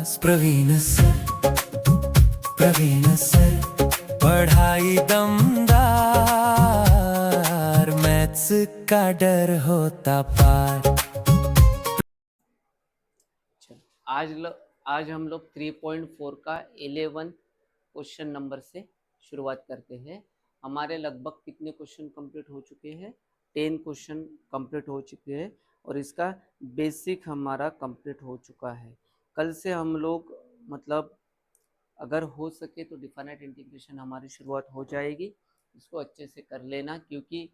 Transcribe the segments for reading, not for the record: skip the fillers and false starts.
Praveen sir, Praveen sir, पढ़ाई दमदार, maths का डर होता पार। आज हम लोग 3.4 का 11 क्वेश्चन नंबर से शुरुआत करते हैं। हमारे लगभग कितने क्वेश्चन कंप्लीट हो चुके हैं? 10 क्वेश्चन कंप्लीट हो चुके हैं और इसका बेसिक हमारा कंप्लीट हो चुका है। कल से हम लोग मतलब अगर हो सके तो डिफाइनाइट इंटीग्रेशन हमारी शुरुआत हो जाएगी। इसको अच्छे से कर लेना क्योंकि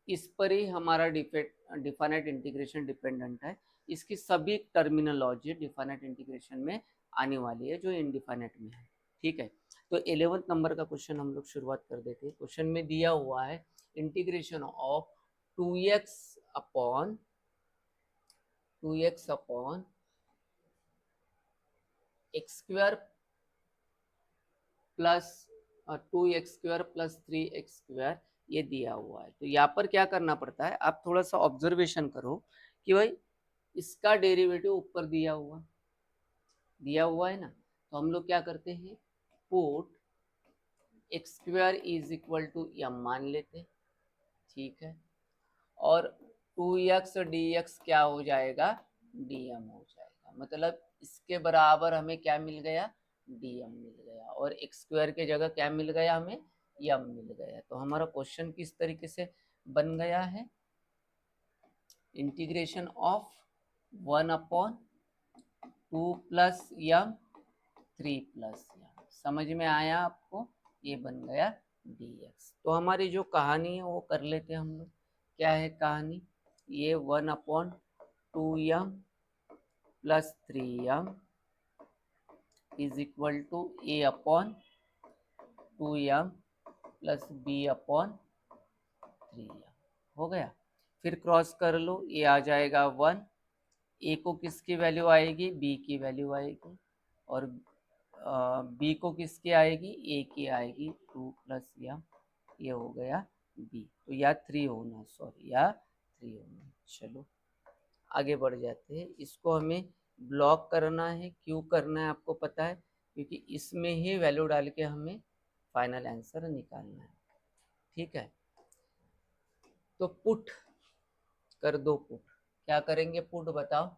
इस पर ही हमारा डिफाइनाइट इंटीग्रेशन डिपेंडेंट है। इसकी सभी टर्मिनोलॉजी डिफाइनाइट इंटीग्रेशन में आने वाली है जो इनडिफाइनाइट में है। ठीक है, तो 11 नंबर का क्वेश्चन हम लोग शुरुआत कर देते हैं। क्वेश्चन में दिया हुआ है integration of 2x upon x square plus 2x² plus 3x², ये दिया हुआ है। तो यहाँ पर क्या करना पड़ता है, आप थोड़ा सा ऑब्जर्वेशन करो कि भाई इसका डेरिवेटिव ऊपर दिया हुआ है ना, तो हम लोग क्या करते हैं, put x² is equal to m मान लेते हैं। ठीक है, और 2x dx क्या हो जाएगा, dm हो जाएगा। मतलब इसके बराबर हमें क्या मिल गया, dm मिल गया, और x² के जगह क्या मिल गया, हमें m मिल गया। तो हमारा क्वेश्चन किस तरीके से बन गया है, integration of 1/2 plus m 3 plus m। समझ में आया आपको, ये बन गया dx। तो हमारी जो कहानी है वो कर लेते हैं हम लोग। क्या है कहानी, ये 1/2m plus 3m is equal to a/2m plus b/3m हो गया। फिर क्रॉस कर लो, ये आ जाएगा 1, a को किसकी वैल्यू आएगी, b की वैल्यू आएगी, और b को किसकी आएगी, a की आएगी, 2 प्लस m, ये हो गया b। तो या 3 होना, चलो आगे बढ़ जाते हैं। इसको हमें ब्लॉक करना है, क्यों करना है आपको पता है, क्योंकि इसमें ही वैल्यू डाल के हमें फाइनल आंसर निकालना है। ठीक है, तो पुट कर दो। पुट क्या करेंगे, पुट बताओ।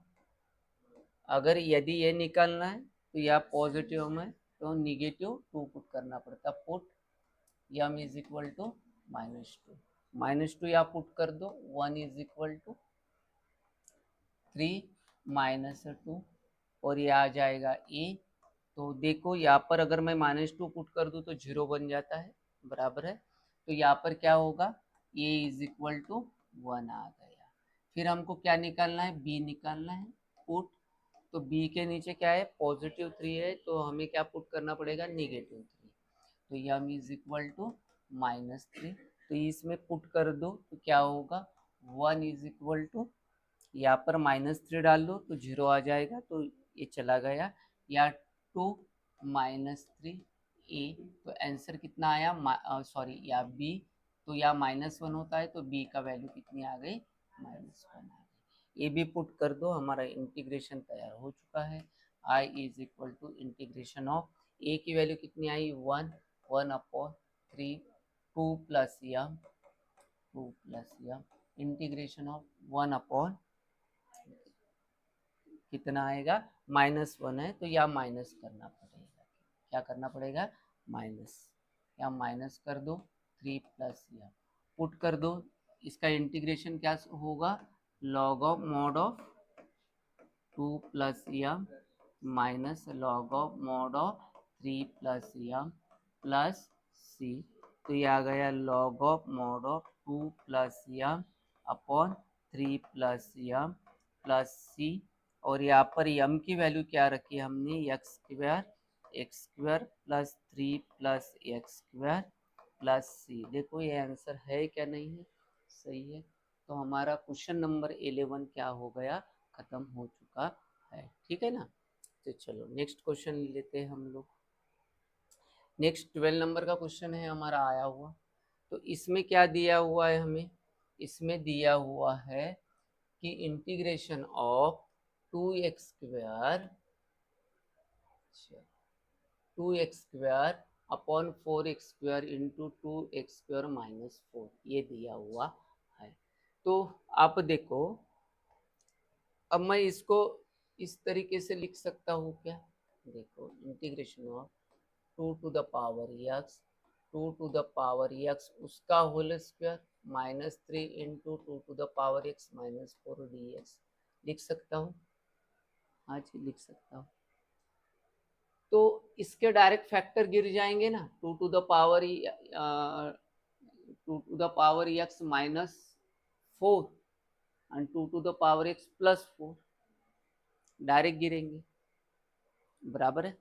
अगर यदि ये निकालना है तो या पॉजिटिव में तो निगेटिव 2 पुट करना पड़ता। Put m is equal to -2 या पुट कर दो, 1 इज इक्वल टू 3 -2, और ये आ जाएगा a। तो देखो यहाँ पर अगर मैं -2 पुट कर दूँ तो 0 बन जाता है, बराबर है। तो यहाँ पर क्या होगा, a इज इक्वल टू 1 आ गया। फिर हमको क्या निकालना है, b निकालना है। पुट, तो b के नीचे क्या है, +3 है, तो हमें क्या पुट करना पड़ेगा, -3। तो m इज इक्वल टू -3, तो इसमें पुट कर दो तो क्या होगा, 1 इज इक्वल टू, यहाँ पर -3 डाल दो तो 0 आ जाएगा, तो ये चला गया, या 2 -3 a। तो आंसर कितना आया, सॉरी या b, तो या -1 होता है तो b का वैल्यू कितनी आ गई, -1 आ गई। ये भी पुट कर दो, हमारा इंटीग्रेशन तैयार हो चुका है। i is equal to integration of a की वैल्यू कितनी आई, 1/3 2 प्लस m इंटीग्रेशन ऑफ 1 कितना आएगा, -1 है, तो या माइनस करना पड़ेगा। क्या करना पड़ेगा, माइनस, या माइनस कर दो 3 प्लस या पुट कर दो। इसका इंटीग्रेशन क्या होगा, log of mod of 2 plus m minus log of mod of 3 plus m plus c। तो ये आ गया log of mod of 2 plus m upon 3 plus m plus c। और यहाँ पर m की वैल्यू क्या रखी है हमने, x² plus 3 plus x² plus c। देखो ये आंसर है क्या, नहीं है, सही है। तो हमारा क्वेश्चन नंबर 11 क्या हो गया, खत्म हो चुका है। ठीक है ना, तो चलो नेक्स्ट क्वेश्चन लेते हैं हम लोग। नेक्स्ट 12 नंबर का क्वेश्चन है हमारा आया हुआ। तो इसमें क्या दिया हुआ है हमें, इसमें दिया हुआ है कि इंटीग्रेशन ऑफ 2x² अच्छा 2x² upon 4x² into 2x² minus 4 ये दिया हुआ है। तो आप देखो, अब मैं इसको इस तरीके से लिख सकता हूँ क्या? देखो integration of 2 to the power x 2 to the power x उसका whole square minus 3 into 2 to the power x minus 4 dx लिख सकता हूँ। हाँ जी लिख सकता हूँ। तो इसके डायरेक्ट फैक्टर गिर जाएंगे ना, 2 to the power 2 to the power x minus 4 and 2 to the power x plus 4 direct गिरेंगे, बराबर है।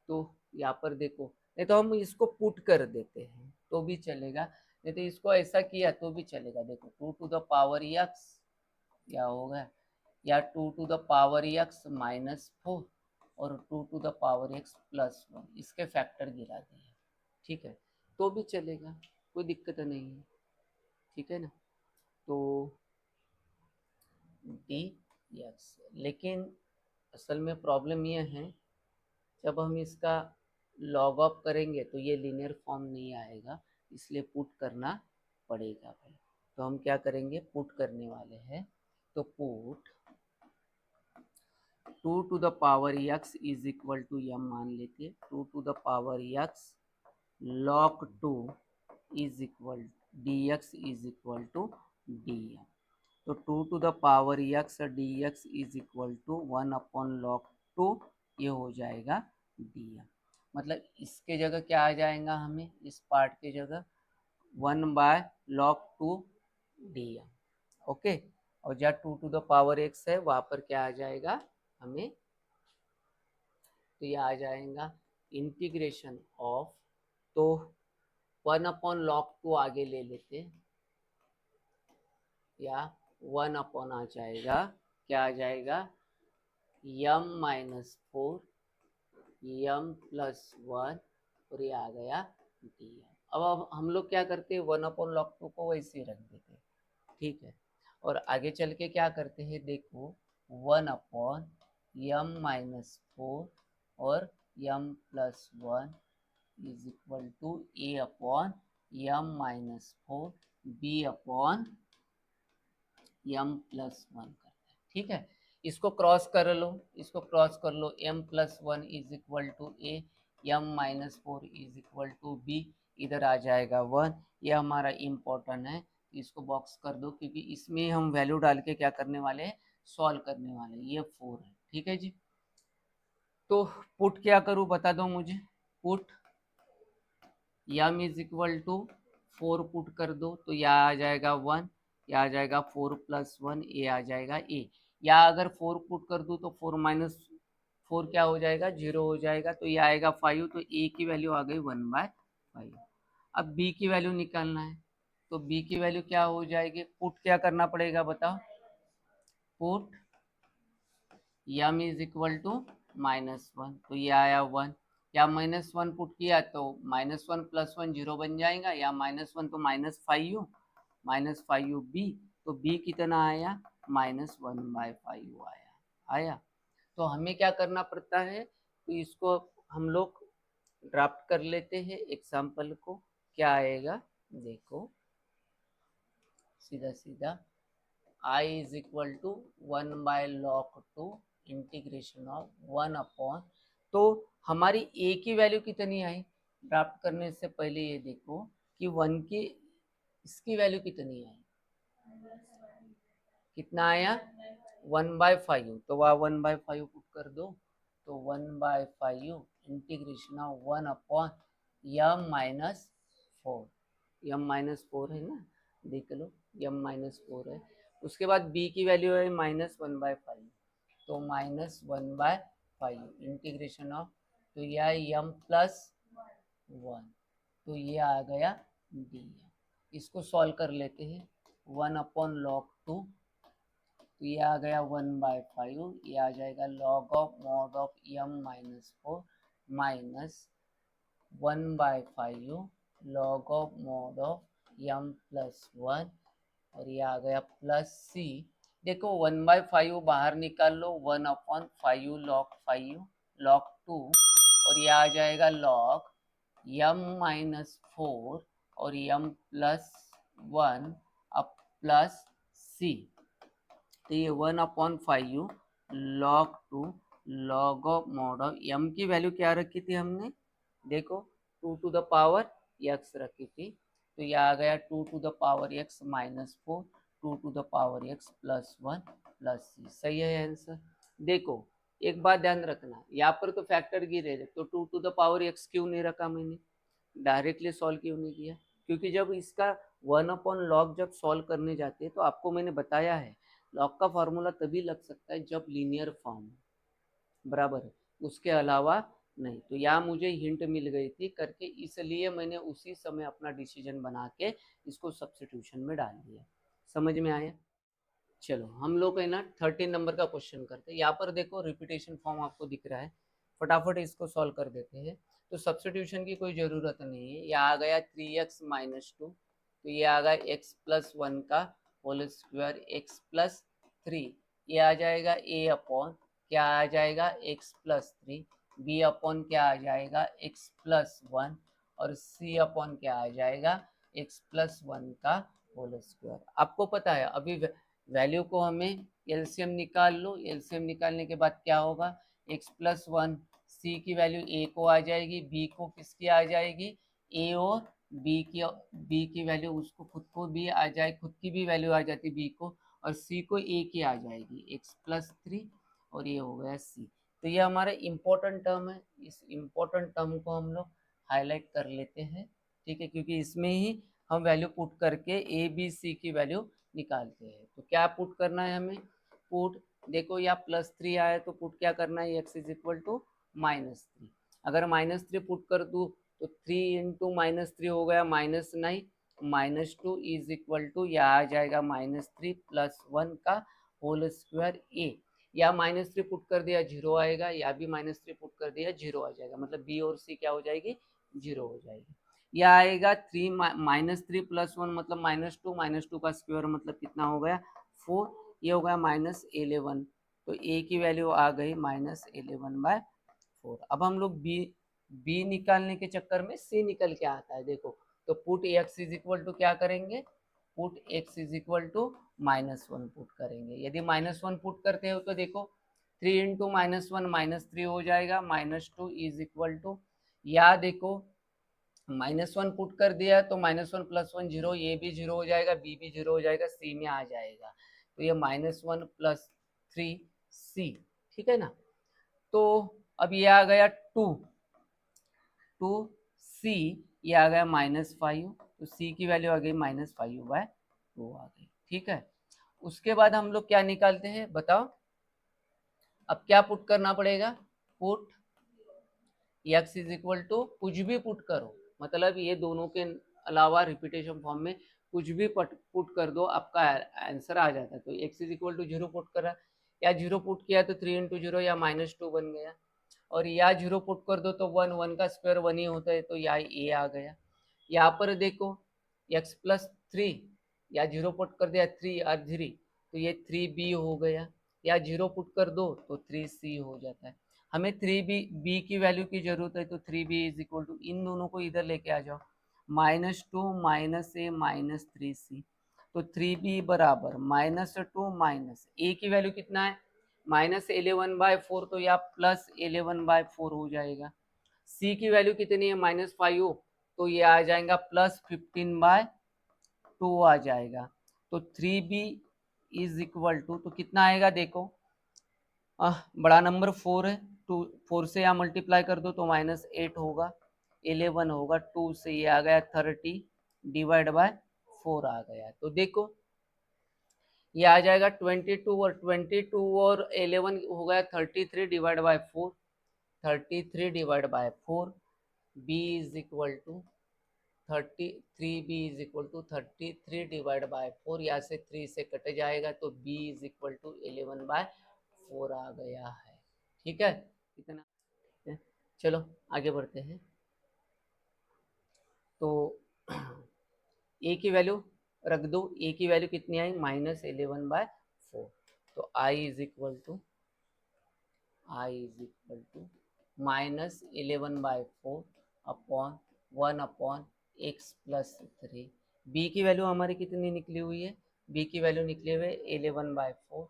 तो यहाँ पर देखो, नहीं तो हम इसको पुट कर देते हैं तो भी चलेगा, नहीं तो इसको ऐसा किया तो भी चलेगा। देखो 2 टू द पावर x क्या होगा, या 2 to the power x minus 4 और 2 to the power x plus 1 इसके फैक्टर गिरा दिए, ठीक है, तो भी चलेगा, कोई दिक्कत नहीं है, ठीक है ना। तो dx, लेकिन असल में प्रॉब्लम ये है, जब हम इसका लॉग ऑफ करेंगे तो ये लीनियर फॉर्म नहीं आएगा, इसलिए पुट करना पड़ेगा भाई। तो हम क्या करेंगे, पुट करने वाले हैं। तो put 2 to the power x is equal to m मान लेते, 2 to the power x log 2 is equal dx is equal to dm। तो 2 to the power x dx is equal to 1 upon log 2 ये हो जाएगा dm। मतलब इसके जगह क्या आ जाएगा, हमें इस पार्ट के जगह 1 बाय log 2 dm, ओके। और जहाँ 2 टू द पावर x है वहाँ पर क्या आ जाएगा हमें, तो ये आ जाएगा इंटीग्रेशन ऑफ, तो 1 अपॉन log 2 आगे ले लेते, या 1 अपॉन आ जाएगा, क्या आ जाएगा m माइनस 4 m प्लस 1 और ये आ गया dm। अब हम लोग क्या करते हैं, 1 अपॉन log 2 को वैसे ही रख देते हैं, ठीक है। और आगे चल के क्या करते हैं, देखो 1 अपॉन m माइनस 4 और m plus 1 is equal to a upon m minus 4 b upon m plus 1 करते हैं, ठीक है। इसको क्रॉस कर लो, इसको क्रॉस कर लो, m plus 1 is equal to a, m minus 4 is equal to b, इधर आ जाएगा 1, ये हमारा इम्पोर्टेंट है, इसको बॉक्स कर दो, क्योंकि इसमें हम वैल्यू डाल के क्या करने वाले हैं, सॉल्व करने वाले हैं। ये 4 है, ठीक है जी। तो पुट क्या करूँ बता दो मुझे, put m is equal to 4 put कर दो, तो यहाँ आ जाएगा 1, यह आ जाएगा 4 प्लस 1, ये आ जाएगा a, या अगर 4 पुट कर दूँ तो 4 माइनस 4 क्या हो जाएगा, 0 हो जाएगा, तो ये आएगा 5, तो a की वैल्यू आ गई 1/5। अब b की वैल्यू निकालना है, तो b की वैल्यू क्या हो जाएगी, पुट क्या करना पड़ेगा बताओ, put m is equal to -1, तो ये आया 1, या -1 पुट किया तो -1 प्लस 1 0 बन जाएगा, या -1 तो -5u b, तो b कितना आया, -1/5 आया। तो हमें क्या करना पड़ता है, तो इसको हम लोग ड्राफ्ट कर लेते हैं एग्जाम्पल को, क्या आएगा देखो, सीधा सीधा I is equal to 1/log 2 integration of 1 upon, तो हमारी a की वैल्यू कितनी आई, ड्राफ्ट करने से पहले ये देखो कि 1 की इसकी वैल्यू कितनी आई, कितना आया 1/5, तो वह 1/5 पुट कर दो, तो 1/5 integration of 1 upon m minus 4, m minus 4 है ना, देख लो m माइनस 4 है। उसके बाद b की वैल्यू है -1/5, तो -1/5 इंटीग्रेशन ऑफ, तो यह m प्लस 1, तो ये आ गया d। इसको सॉल्व कर लेते हैं, 1 अपॉन log 2, तो ये आ गया 1/5, ये आ जाएगा log of mod of m minus 4 minus 1/5 log of mod of m plus 1, और ये आ गया प्लस c। देखो 1/5 बाहर निकाल लो, 1/5 log 5 log 2 और ये आ जाएगा log m माइनस 4 और m प्लस 1 अब प्लस c। तो ये 1/5 log 2 log of mod of m की वैल्यू क्या रखी थी हमने, देखो 2 टू द पावर x रखी थी, तो ये आ गया 2 to the power x minus 4 2 to the power x plus 1 plus c। सही है आंसर। देखो एक बात ध्यान रखना, यहाँ पर तो फैक्टर गिरे थे, तो 2 टू द पावर x क्यों नहीं रखा मैंने, डायरेक्टली सॉल्व क्यों नहीं किया, क्योंकि जब इसका 1/log जब सॉल्व करने जाते हैं तो आपको मैंने बताया है लॉग का फॉर्मूला तभी लग सकता है जब लीनियर फॉर्म, बराबर है, उसके अलावा नहीं। तो यहाँ मुझे हिंट मिल गई थी करके, इसलिए मैंने उसी समय अपना डिसीजन बना के इसको सब्स्टिट्यूशन में डाल दिया। समझ में आया। चलो हम लोग है ना 13 नंबर का क्वेश्चन करते हैं। यहाँ पर देखो रिपीटेशन फॉर्म आपको दिख रहा है, फटाफट इसको सॉल्व कर देते हैं। तो सब्स्टिट्यूशन की कोई ज़रूरत नहीं है। यहाँ आ गया 3x माइनस 2, तो ये आ गया x प्लस 1 का होल स्क्वायर x प्लस 3, ये आ जाएगा a अपॉन क्या आ जाएगा x प्लस 3, b अपॉन क्या आ जाएगा x प्लस 1 और c अपॉन क्या आ जाएगा x प्लस 1 का होल स्क्वायर। आपको पता है अभी वैल्यू को हमें एलसीएम निकाल लो, एलसीएम निकालने के बाद क्या होगा x प्लस 1, सी की वैल्यू a को आ जाएगी, b को किसकी आ जाएगी a और b की वैल्यू उसको खुद को भी आ जाए, खुद की भी वैल्यू आ जाती b को, और c को a की आ जाएगी x प्लस 3 और ये हो गया c। तो ये हमारा इम्पोर्टेंट टर्म है, इस इम्पोर्टेंट टर्म को हम लोग हाईलाइट कर लेते हैं, ठीक है, क्योंकि इसमें ही हम वैल्यू पुट करके ए बी सी की वैल्यू निकालते हैं। तो क्या पुट करना है हमें, पुट देखो यहाँ प्लस 3 आया तो पुट क्या करना है x is equal to minus 3। अगर माइनस 3 पुट कर दूँ तो 3 इंटू माइनस 3 हो गया minus 9, minus 2 is equal to यह आ जाएगा माइनस 3 प्लस 1 का होल स्क्वायर a। या माइनस 3 पुट कर दिया 0 आएगा, या भी माइनस 3 पुट कर दिया 0 आ जाएगा, मतलब b और c क्या हो जाएगी 0 हो जाएगी। यह आएगा 3 माइनस 3 प्लस 1 मतलब माइनस टू का स्क्वायर मतलब कितना हो गया 4, ये हो गया माइनस 11, तो a की वैल्यू आ गई माइनस 11/4। अब हम लोग b निकालने के चक्कर में c निकल के आता है, देखो तो put x is equal to क्या करेंगे, put x is equal to -1 put करेंगे। यदि -1 पुट करते हो तो देखो 3 इंटू -1 -3 हो जाएगा, -2 इज इक्वल टू, या देखो -1 पुट कर दिया तो -1 प्लस 1 0, ये भी 0 हो जाएगा, बी भी 0 हो जाएगा, सी में आ जाएगा, तो ये -1 प्लस 3 सी, ठीक है ना। तो अब ये आ गया 2 सी, ये आ गया -5, तो सी की वैल्यू आ गई -5/2 आ गई, ठीक है। उसके बाद हम लोग क्या निकालते हैं बताओ, अब क्या पुट करना पड़ेगा, put x is equal to कुछ भी पुट करो, मतलब ये दोनों के अलावा रिपीटेशन फॉर्म में कुछ भी पुट कर दो आपका आंसर आ जाता है। तो x is equal to 0 put करा, या 0 पुट किया तो 3 इंटू 0 या -2 बन गया, और या 0 पुट कर दो तो 1 का स्क्वायर 1 ही होता है, तो यहाँ a आ गया। यहाँ पर देखो x प्लस 3, या 0 पुट कर दिया 3 और 3, तो ये 3b हो गया, या 0 पुट कर दो तो 3c हो जाता है। हमें 3b की वैल्यू की जरूरत है, तो 3b इज इक्वल टू इन दोनों को इधर लेके आ जाओ, -2 -a -3c, तो 3b बराबर -2 माइनस a की वैल्यू कितना है -11/4, तो या +11/4 हो जाएगा। c की वैल्यू कितनी है -5, तो ये आ जाएगा +15/2 आ जाएगा। तो 3b इज इक्वल टू, तो कितना आएगा देखो, बड़ा नंबर 4 है, 4 से यहाँ मल्टीप्लाई कर दो तो -8 होगा, 11 होगा, 2 से ये आ गया 30 /4 आ गया। तो देखो ये आ जाएगा 22 और 11 हो गया 33/4, 33/4, b is equal to 33b is equal to 33/4, यहाँ से 3 से कट जाएगा तो b इज इक्वल टू 11/4 आ गया है, ठीक है। इतना चलो आगे बढ़ते हैं। तो a की वैल्यू रख दो, a की वैल्यू कितनी आई -11/4, तो i is equal to -11/4 upon 1/x+3। B की वैल्यू हमारी कितनी निकली हुई है, बी की वैल्यू निकली हुई है 11/4,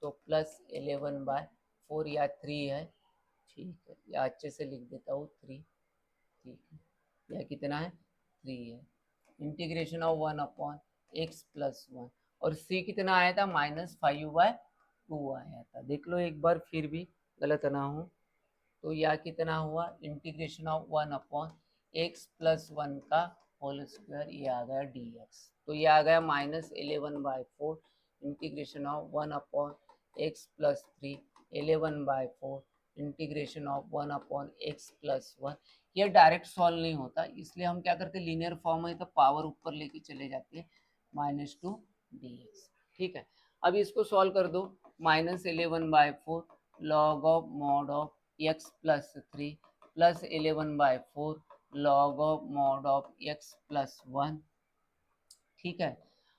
तो +11/4 या 3 है, ठीक है, या अच्छे से लिख देता हूँ 3, ठीक है, या कितना है 3 है, इंटीग्रेशन ऑफ 1/x+1, और सी कितना आया था -5/2 आया था, देख लो एक बार फिर भी गलत ना हो, तो यह कितना हुआ इंटीग्रेशन ऑफ 1/x+1 का होल स्क्वायर, ये आ गया dx, तो ये आ गया -11/4 integration of 1/x+3 11/4 integration of 1/x+1। ये डायरेक्ट सॉल्व नहीं होता, इसलिए हम क्या करते हैं, लीनियर फॉर्म है तो पावर ऊपर लेके चले जाते हैं -2 dx, ठीक है। अब इसको सॉल्व कर दो, -11/4 log of mod of x+3 plus 11/4 log of mod of x+1, ठीक है,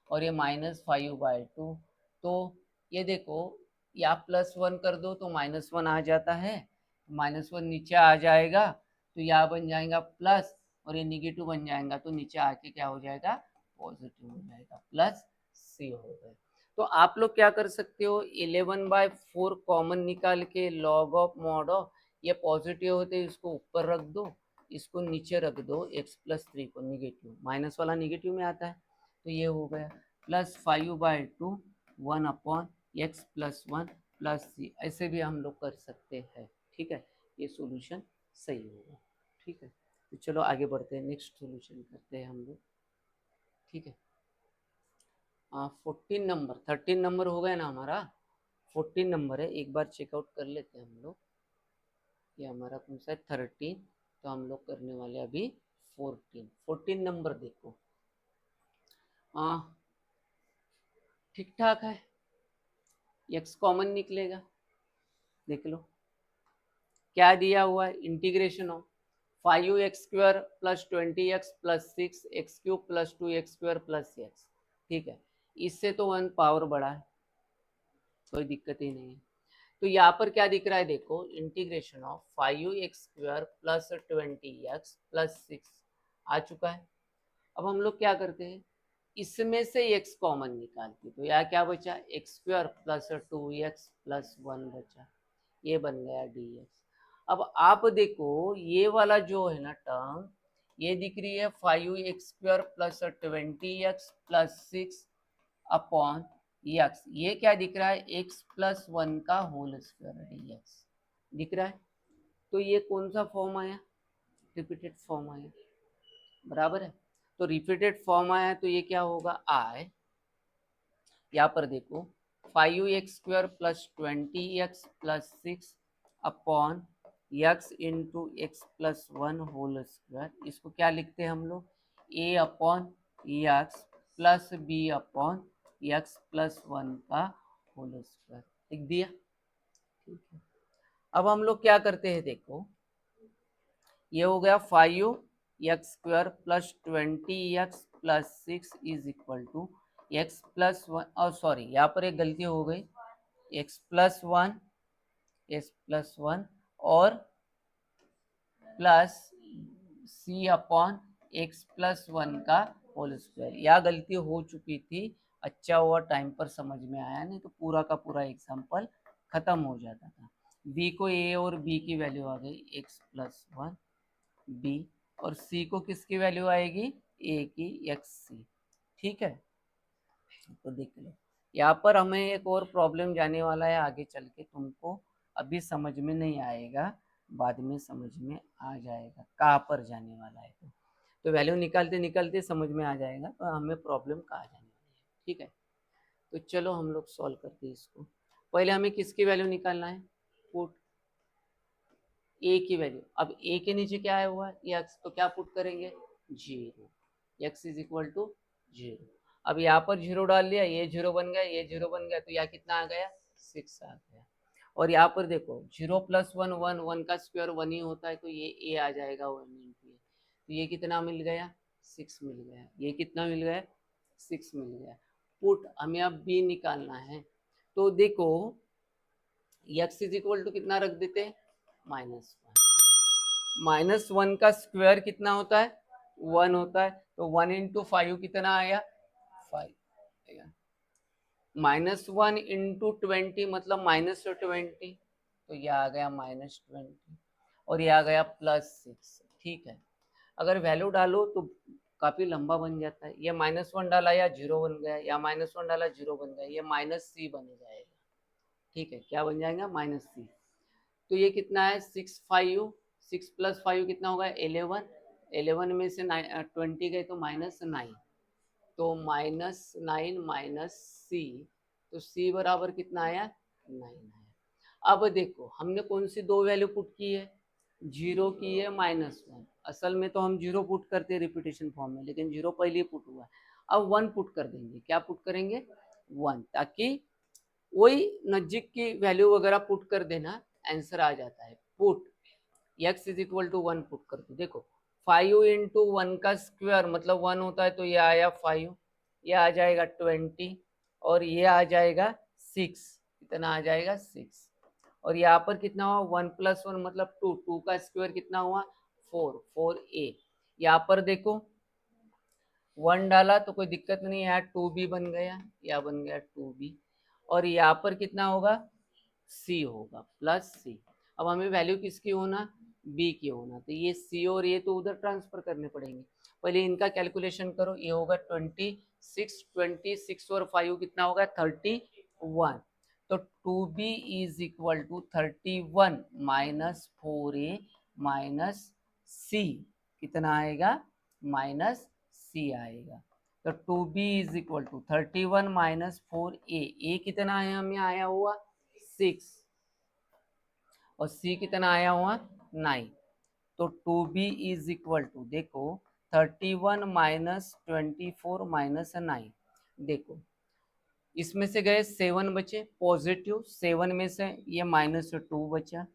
और ये -5/2, तो ये देखो या +1 कर दो तो -1 आ जाता है, -1 नीचे आ जाएगा तो यहाँ बन जाएगा प्लस, और ये निगेटिव बन जाएगा तो नीचे आके क्या हो जाएगा, पॉजिटिव हो जाएगा, प्लस सी हो गए। तो आप लोग क्या कर सकते हो, 11/4 कॉमन निकाल के लॉग ऑफ मॉड ऑफ, ये पॉजिटिव होते इसको ऊपर रख दो, इसको नीचे रख दो, x+3 को निगेटिव, माइनस वाला निगेटिव में आता है, तो ये हो गया +5/2 1/x+1 प्लस सी, ऐसे भी हम लोग कर सकते हैं, ठीक है, ये सॉल्यूशन सही होगा, ठीक है। तो चलो आगे बढ़ते हैं, नेक्स्ट सॉल्यूशन करते हैं हम लोग, ठीक है। 14 नंबर, 13 नंबर हो गया ना हमारा, 14 नंबर है, एक बार चेकआउट कर लेते हैं हम लोग, ये हमारा कौन सा है 13, तो हम लोग करने वाले अभी 14 नंबर देखो, ठीक ठाक है, x कॉमन निकलेगा, देख लो क्या दिया हुआ है, integration of 5x² plus 20x plus 6x³ plus 2x² plus x, ठीक है, इससे तो 1 पावर बड़ा है, कोई दिक्कत ही नहीं है। तो यहाँ पर क्या दिख रहा है, देखो integration of 5x² plus 20x plus 6 आ चुका है। अब हम लोग क्या करते हैं, इसमें से x कॉमन निकालते, तो यहाँ क्या बचा, x² प्लस 2x प्लस 1 बचा, ये बन गया dx। अब आप देखो ये वाला जो है ना टर्म, ये दिख रही है 5x² plus 20x plus 6 upon x, ये क्या दिख रहा है, x+1 का होल स्क्वायर dx दिख रहा है, तो ये कौन सा फॉर्म आया, रिपीटेड फॉर्म आया, बराबर है, तो रिपीटेड फॉर्म आया तो ये क्या होगा i, यहाँ पर देखो 5x² plus 20x plus 6 upon x into x+1 whole square, इसको क्या लिखते हैं हम लोग, a upon x plus b upon x+1 का होल स्क्वायर, लिख दिया, ठीक है। अब हम लोग क्या करते हैं, देखो ये हो गया 5x² plus 20x plus 6 is equal to x+1, और सॉरी यहाँ पर एक गलती हो गई, x+1 और प्लस c अपॉन x+1 का होल स्क्वायर, यह गलती हो चुकी थी, अच्छा हुआ टाइम पर समझ में आया, नहीं तो पूरा का पूरा एग्जाम्पल खत्म हो जाता था। b को a और b की वैल्यू आ गई x+1 b, और c को किसकी वैल्यू आएगी, a की xc, ठीक है। तो देख लो यहाँ पर हमें एक और प्रॉब्लम जाने वाला है आगे चल के, तुमको अभी समझ में नहीं आएगा, बाद में समझ में आ जाएगा कहाँ पर जाने वाला है, तो वैल्यू निकालते निकालते समझ में आ जाएगा तो हमें प्रॉब्लम कहाँ जाने वाली है, ठीक है। तो चलो हम लोग सॉल्व करते हैं इसको, पहले हमें किसकी वैल्यू निकालना है, पुट a की वैल्यू, अब a के नीचे क्या आया हुआ है x, तो क्या पुट करेंगे 0, x इज इक्वल टू 0, अब यहाँ पर 0 डाल दिया, ये 0 बन गया, ये 0 बन गया, तो यहाँ कितना आ गया 6 आ गया, और यहाँ पर देखो 0 + 1 1, 1 का स्क्वायर 1 ही होता है, तो ये a आ जाएगा 1 इंटू, तो ये कितना मिल गया 6 मिल गया, ये कितना मिल गया 6 मिल गया। पुट हमें अब b निकालना है, तो देखो x इज इक्वल टू कितना रख देते -1, -1 का स्क्वायर कितना होता है, 1 होता है, तो 1 इंटू 5 कितना आया, 5। -1 इंटू 20 मतलब -20, तो ये आ गया -20 और ये आ गया +6। ठीक है, अगर वैल्यू डालो तो काफी लंबा बन जाता है। ये -1 डाला या 0 बन गया, या -1 डाला 0 बन गया, ये -c बन जाएगा। ठीक है, क्या बन जाएगा, -c। तो ये कितना है, 6 प्लस 5 कितना होगा, 11। 11 में से 20 गए तो -9, तो -9 माइनस सी, तो सी बराबर कितना आया, 9 आया। अब देखो हमने कौन सी दो वैल्यू पुट की है, 0 की है, -1। असल में तो हम 0 पुट करते हैं रिपीटेशन फॉर्म में, लेकिन 0 पहले पुट हुआ है। अब 1 पुट कर देंगे, क्या पुट करेंगे, 1, ताकि वही नजदीक की वैल्यू वगैरह पुट कर देना, आंसर आ जाता है। Put x is equal to 1 put कर दो। देखो 5 इंटू 1 का स्क्वायर मतलब 1 होता है, तो ये आया 5, ये आ जाएगा 20 और ये आ जाएगा 6। कितना आ जाएगा, 6। और यहाँ पर कितना हुआ, 1 प्लस 1 मतलब 2, 2 का स्क्वायर कितना हुआ, 4, 4a। यहाँ पर देखो 1 डाला तो कोई दिक्कत नहीं है, 2b बन गया, या बन गया 2b। और यहाँ पर कितना होगा, c होगा, प्लस c। अब हमें वैल्यू किसकी होना, b की होना, तो ये c और ये तो उधर ट्रांसफर करने पड़ेंगे। पहले इनका कैलकुलेशन करो, ये होगा 26 और 5 कितना होगा, 31। तो 2b is equal to 31 minus 4a minus c, कितना आएगा, -c आएगा। तो 2b is equal to 31 minus 4a, a कितना है हमें आया हुआ 6 और c कितना आया हुआ 9। तो 2b इज इक्वल टू, देखो 31 माइनस 24 माइनस 9, देखो इसमें से गए 7 बचे पॉजिटिव, 7 में से ये -2 बचा,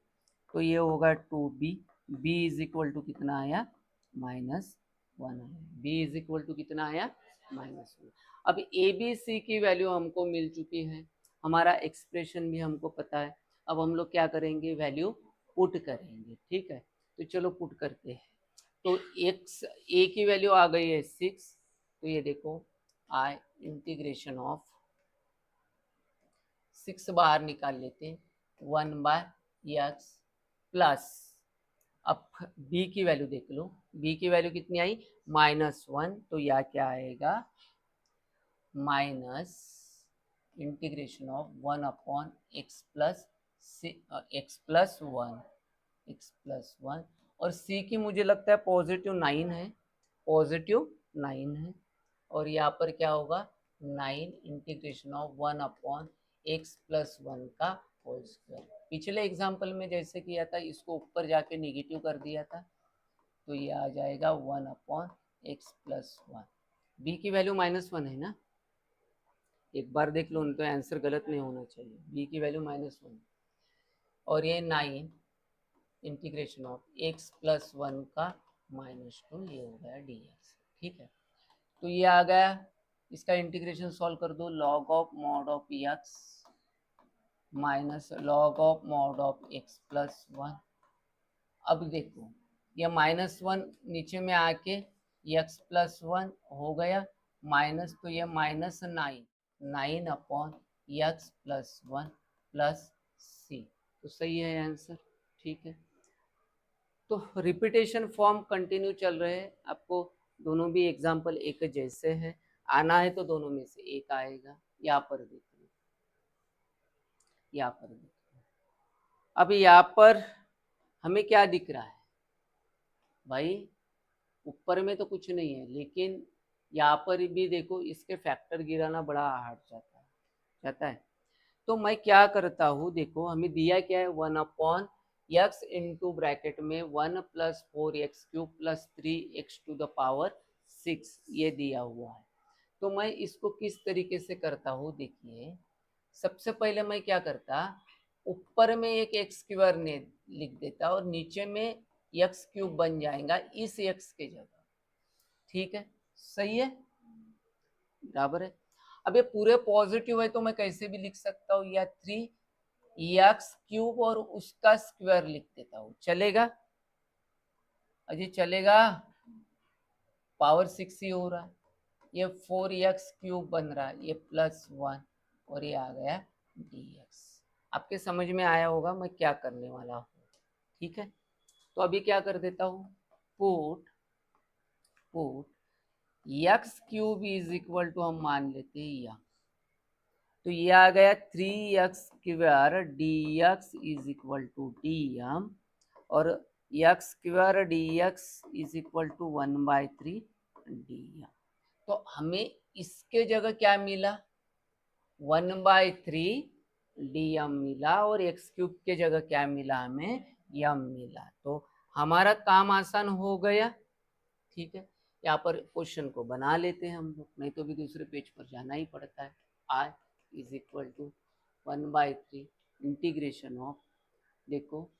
तो ये होगा 2b। b is equal to कितना आया, -1 आया। b इज इक्वल टू कितना आया, -1। अब ए बी सी की वैल्यू हमको मिल चुकी है, हमारा एक्सप्रेशन भी हमको पता है। अब हम लोग क्या करेंगे, वैल्यू पुट करेंगे। ठीक है, तो चलो पुट करते हैं। तो x a की वैल्यू आ गई है 6, तो ये देखो आई इंटीग्रेशन ऑफ 6 बाहर निकाल लेते हैं, 1/x प्लस, अब b की वैल्यू देख लो, b की वैल्यू कितनी आई, -1, तो यह क्या आएगा, minus integration of 1/x plus x plus 1 और c की मुझे लगता है +9 है, +9 है। और यहाँ पर क्या होगा, 9 इंटीग्रेशन ऑफ 1/x प्लस 1 का होल स्क्वायर। पिछले एग्जाम्पल में जैसे किया था, इसको ऊपर जाके निगेटिव कर दिया था, तो ये आ जाएगा 1/x प्लस 1। b की वैल्यू -1 है ना, एक बार देख लो, तो आंसर गलत नहीं होना चाहिए। b की वैल्यू -1 और ये 9 इंटीग्रेशन ऑफ x प्लस 1 का -2, ये हो गया dx। ठीक है, तो ये आ गया, इसका इंटीग्रेशन सॉल्व कर दो, log of mod of x minus log of mod of x plus 1। अब देखो ये -1 नीचे में आके x प्लस 1 हो गया माइनस, तो ये -9/x प्लस 1 प्लस c, तो सही है आंसर। ठीक है, तो रिपीटेशन फॉर्म कंटिन्यू चल रहे हैं, आपको दोनों भी एग्जाम्पल एक जैसे हैं, आना है तो दोनों में से एक आएगा। यहाँ पर देखिए, यहाँ पर देखिए, अब यहाँ पर हमें क्या दिख रहा है भाई, ऊपर में तो कुछ नहीं है, लेकिन यहाँ पर भी देखो इसके फैक्टर गिराना बड़ा हार्ड जाता है। तो मैं क्या करता हूँ, देखो हमें दिया क्या है, 1/x इंटू ब्रैकेट में 1 plus 4x³ plus 3x to the power 6, ये दिया हुआ है। तो मैं इसको किस तरीके से करता हूँ, देखिए सबसे पहले मैं क्या करता, ऊपर में एक x² ने लिख देता और नीचे में x³ बन जाएगा इस x के जगह। ठीक है, सही है, बराबर है। अब ये पूरे पॉजिटिव है तो मैं कैसे भी लिख सकता हूँ, या 3x³ और उसका स्क्वायर लिख देता हूँ, चलेगा। अजी चलेगा, पावर 6 ही हो रहा है, ये 4x³ बन रहा है, ये +1 और ये आ गया dx। आपके समझ में आया होगा मैं क्या करने वाला हूँ, ठीक है। तो अभी क्या कर देता हूँ, put x³ is equal to हम मान लेते हैं यह, तो ये आ गया 3x² dx is equal to dm, और x² dx is equal to 1/3 dm। तो हमें इसके जगह क्या मिला, 1/3 dm मिला, और x³ के जगह क्या मिला हमें, m मिला। तो हमारा काम आसान हो गया, ठीक है। यहाँ पर क्वेश्चन को बना लेते हैं हम लोग, नहीं तो भी दूसरे पेज पर जाना ही पड़ता है। i is equal to 1/3 integration of, देखो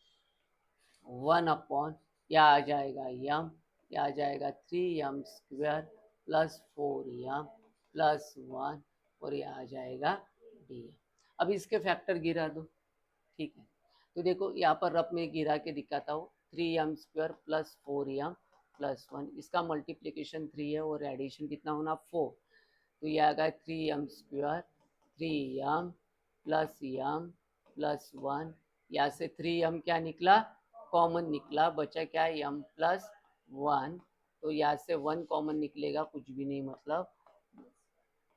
1/, क्या आ जाएगा m, क्या आ जाएगा 3m² + 4m + 1, और ये आ जाएगा dm। अब इसके फैक्टर गिरा दो, ठीक है। तो देखो यहाँ पर रफ में गिरा के दिखाता हूँ, 3m² + 4m + 1, इसका मल्टीप्लिकेशन 3 है और एडिशन कितना होना 4, तो ये आ गया 3m², 3m + m + 1, यहाँ से 3m क्या निकला, कॉमन निकला, बचा क्या m + 1, तो यहाँ से 1 कॉमन निकलेगा, कुछ भी नहीं मतलब,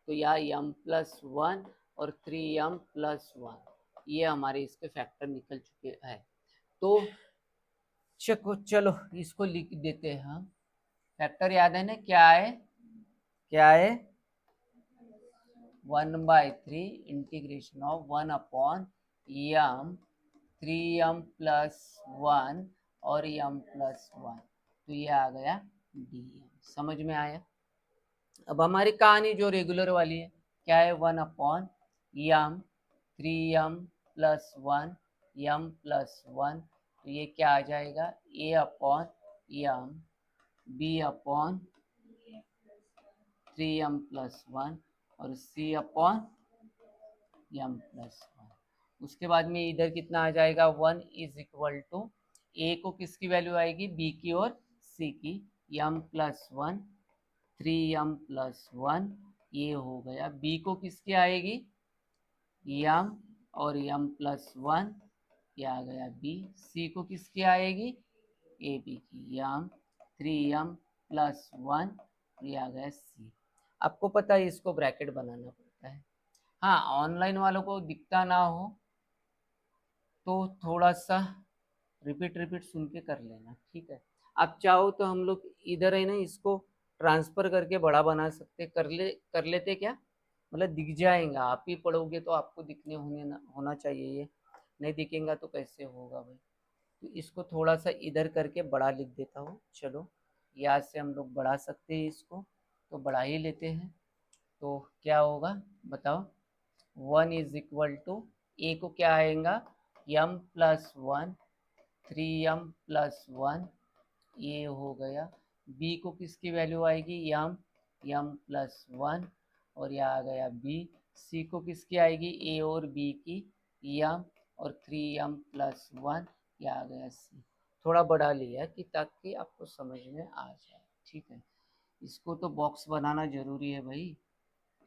तो यहाँ m + 1 और 3m + 1, ये हमारे इसके फैक्टर निकल चुके हैं। तो चलो इसको लिख देते हैं हम, फैक्टर याद है ना, क्या है, क्या है 1/3 इंटीग्रेशन ऑफ 1/m 3m + 1 और m + 1, तो ये आ गया dm। समझ में आया। अब हमारी कहानी जो रेगुलर वाली है, क्या है 1/m 3m + 1 m + 1, तो ये क्या आ जाएगा a/m b/3m + 1 और c/m + 1। उसके बाद में इधर कितना आ जाएगा 1 इज इक्वल टू, a को किसकी वैल्यू आएगी, b की और c की, m + 1 3m + 1, ये हो गया। b को किसकी आएगी, m और m + 1, ये आ गया b। c को किसकी आएगी, ab की, m 3m + 1, ये आ गया c। आपको पता है इसको ब्रैकेट बनाना पड़ता है। हाँ, ऑनलाइन वालों को दिखता ना हो तो थोड़ा सा रिपीट सुन के कर लेना, ठीक है। आप चाहो तो हम लोग इधर है ना, इसको ट्रांसफर करके बड़ा बना सकते, कर लेते क्या, मतलब दिख जाएगा, आप ही पढ़ोगे तो आपको दिखने होना चाहिए, ये नहीं दिखेगा तो कैसे होगा भाई। तो इसको थोड़ा सा इधर करके बड़ा लिख देता हूँ, चलो यहाँ से हम लोग बढ़ा सकते हैं इसको, तो बढ़ा ही लेते हैं। तो क्या होगा बताओ, 1 इज इक्वल टू, ए को क्या आएगा m + 1 3m + 1, ये हो गया। b को किसकी वैल्यू आएगी m + 1, और यह आ गया b। c को किसकी आएगी a और b की m और 3m + 1, यह आ गया c। थोड़ा बढ़ा लिया कि ताकि आपको समझ में आ जाए, ठीक है। इसको तो बॉक्स बनाना जरूरी है भाई,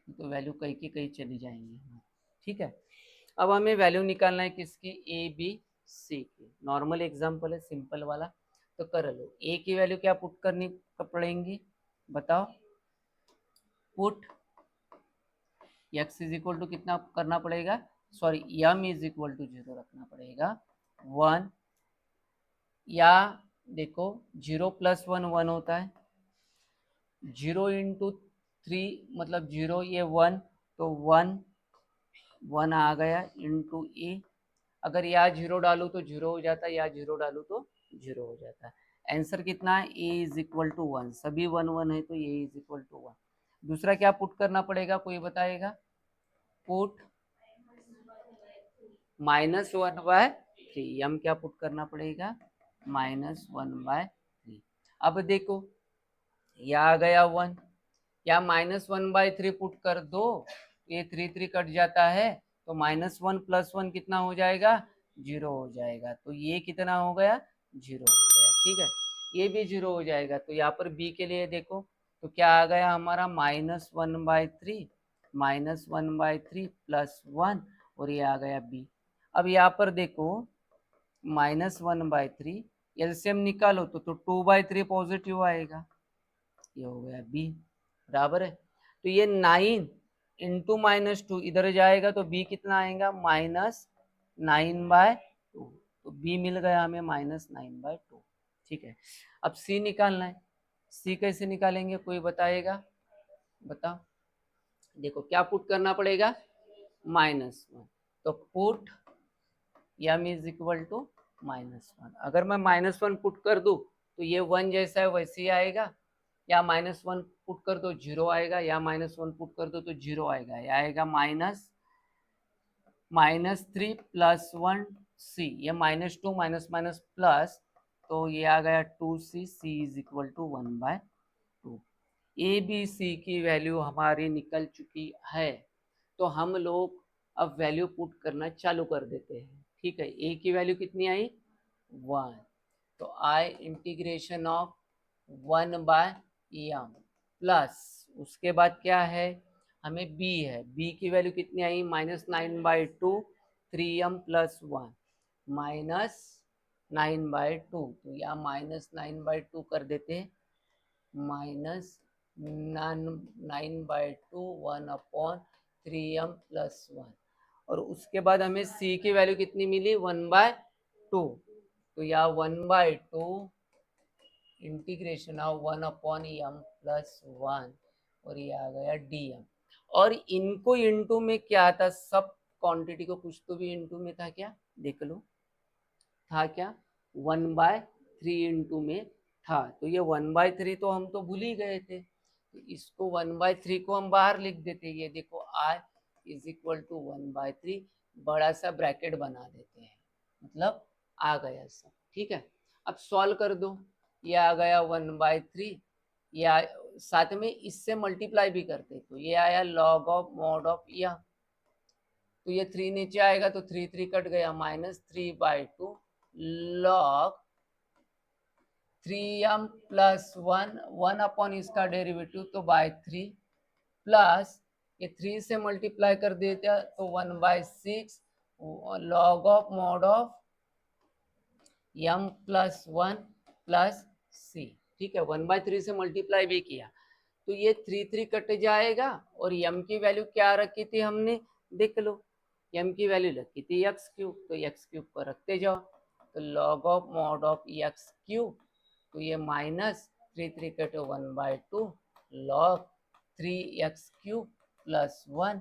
तो वैल्यू कहीं की कहीं चली जाएंगी, ठीक है। अब हमें वैल्यू निकालना है किसकी, ए बी सी की। नॉर्मल एग्जांपल है, सिंपल वाला, तो कर लो। ए की वैल्यू क्या पुट करनी पड़ेगी बताओ, put x is equal to कितना करना पड़ेगा, sorry m is equal to 0 रखना पड़ेगा, 1, या देखो 0 + 1 1 होता है, 0 × 3 मतलब 0, ये 1, तो 1 आ गया इंटू ए। अगर यहाँ 0 डालू तो 0 हो जाता है, यहाँ 0 डालू तो 0 हो जाता है। आंसर कितना है, ए इज इक्वल टू 1, सभी 1 1 है तो ए इज इक्वल टू 1। दूसरा क्या पुट करना पड़ेगा, कोई बताएगा, पुट -1/3, हम क्या पुट करना पड़ेगा, -1/3। अब देखो यहाँ आ गया 1, या -1/3 पुट कर दो, ये 3 3 कट जाता है, तो -1 + 1 कितना हो जाएगा, 0 हो जाएगा, तो ये कितना हो गया, 0 हो गया, ठीक है। ये भी 0 हो जाएगा। तो यहाँ पर b के लिए देखो तो क्या आ गया हमारा -1/3 -1/3 +1 और ये आ गया b। अब यहाँ पर देखो -1/3 एलसीएम निकालो तो 2/3 पॉजिटिव आएगा, ये हो गया b बराबर है। तो ये 9 इंटू -2 इधर जाएगा तो b कितना आएगा -9/2, तो b मिल गया हमें -9/2। ठीक है, अब c निकालना है। c कैसे निकालेंगे, कोई बताएगा, बताओ। देखो क्या पुट करना पड़ेगा, -1, तो put m is equal to -1। अगर मैं -1 पुट कर दूं तो ये 1 जैसा है वैसे ही आएगा, या -1 पुट कर दो 0 आएगा, या -1 पुट कर दो तो 0 आएगा, या आएगा -3 + 1 c, ये -2 माइनस प्लस, तो ये आ गया 2c, c is equal to 1/2। A B C की वैल्यू हमारी निकल चुकी है, तो हम लोग अब वैल्यू पुट करना चालू कर देते हैं। ठीक है, ए की वैल्यू कितनी आई 1, तो आई इंटीग्रेशन ऑफ 1/m प्लस उसके बाद क्या है हमें b है, b की वैल्यू कितनी आई -9/2 3m + 1 -9/2, तो या -9/2 कर देते हैं, -9/2 1/3m + 1, और उसके बाद हमें c की वैल्यू कितनी मिली 1/2, तो या 1/2 इंटीग्रेशन ऑफ 1/m + 1 और ये आ गया dm। और इनको इंटू में क्या था, सब क्वांटिटी को कुछ तो भी इंटू में था, क्या देख लो, था क्या 1/3 इंटू में था, तो ये 1/3 तो हम तो भूल ही गए थे, तो इसको 1/3 को हम बाहर लिख देते, ये देखो i इज इक्वल टू 1/3, बड़ा सा ब्रैकेट बना देते हैं, मतलब आ गया सब। ठीक है, अब सॉल्व कर दो, ये आ गया 1/3, या साथ में इससे मल्टीप्लाई भी करते, तो ये आया log ऑफ mod ऑफ यह, तो ये 3 नीचे आएगा तो 3 3 कट गया, -3/2 log 3m + 1 अपॉन इसका डेरिवेटिव तो /3 प्लस ये 3 से मल्टीप्लाई कर देते तो 1/6 log of mod of m + 1 + c। ठीक है, 1/3 से मल्टीप्लाई भी किया तो ये 3 3 कट जाएगा, और m की वैल्यू क्या रखी थी हमने, देख लो m की वैल्यू रखी थी x3, तो x3 को रखते जाओ, तो log of mod of x3, तो ये -3 3 कटे 1/2 log 3x³ + 1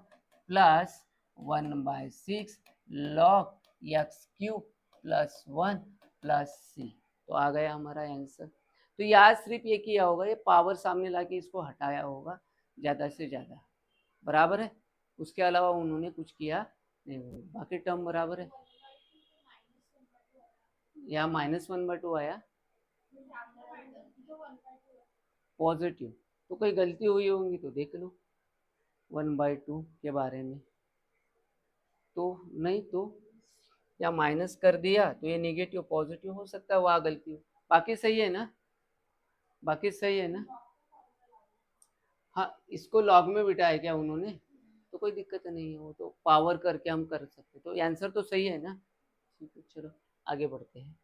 plus 1/6 log x³ + 1 + c, तो आ गया हमारा आंसर। तो याद सिर्फ ये किया होगा, ये पावर सामने लाके इसको हटाया होगा ज़्यादा से ज़्यादा, बराबर है, उसके अलावा उन्होंने कुछ किया नहीं, बाकी टर्म बराबर है। यहाँ -1/2 आया पॉजिटिव, तो कोई गलती हुई होगी तो देख लो 1/2 के बारे में, तो नहीं तो या माइनस कर दिया तो ये नेगेटिव पॉजिटिव हो सकता है, वहाँ गलती हो, बाकी सही है ना, बाकी सही है ना। हाँ, इसको लॉग में बिठाया क्या उन्होंने, तो कोई दिक्कत नहीं है, वो तो पावर करके हम कर सकते, तो आंसर तो सही है ना। ठीक है, चलो आगे बढ़ते हैं,